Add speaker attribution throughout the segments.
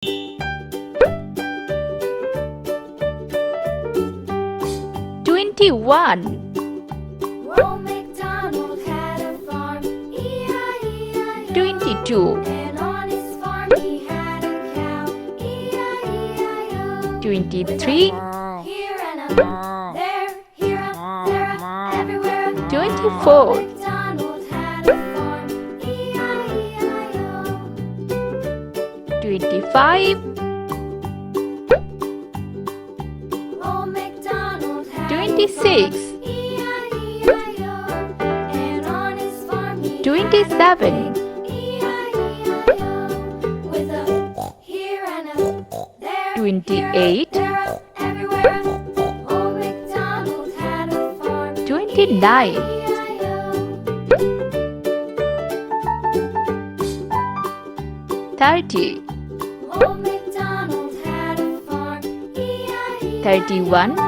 Speaker 1: 21.
Speaker 2: Old MacDonald had a farm, E-I-E-I-O.
Speaker 1: 22.
Speaker 2: And on his farm he had a cow, E-I-E-I-O.
Speaker 1: 23.
Speaker 2: Here and there, here, there, everywhere.
Speaker 1: 24.
Speaker 2: Old MacDonald had a farm, E-I-E-I-O.
Speaker 1: 25.
Speaker 2: Old MacDonald had
Speaker 1: 26.
Speaker 2: E-I-E-I-O. And on his farm he
Speaker 1: 27.
Speaker 2: E-I-E-I-O. With a here and a there,
Speaker 1: 28.
Speaker 2: there, everywhere. Old MacDonald had a farm,
Speaker 1: 29.
Speaker 2: E-I-E-I-O.
Speaker 1: 30.
Speaker 2: Old MacDonald had a farm, E-I-E-I-O.
Speaker 1: 31.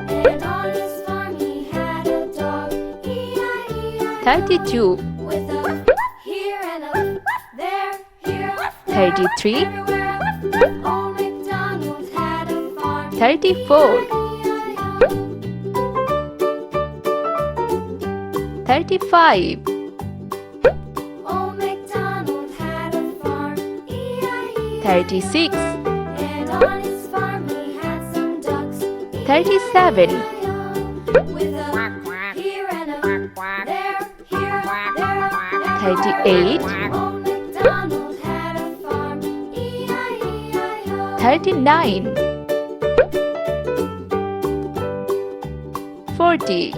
Speaker 2: And on his farm he had a dog, E-I-E-I-O.
Speaker 1: 32.
Speaker 2: With a here and a there, here,
Speaker 1: 33.
Speaker 2: everywhere. Old MacDonald had a farm,
Speaker 1: 34.
Speaker 2: E-I-E-I-O.
Speaker 1: 35.
Speaker 2: Old MacDonald had a farm, E-I-E-I-O.
Speaker 1: 36.
Speaker 2: And on his farm he had some ducks,
Speaker 1: 37.
Speaker 2: E-I-E-I-O. With a here and a there, here, there,
Speaker 1: 38.
Speaker 2: Old MacDonald had a farm, E-I-E-I-O.
Speaker 1: 39. 40.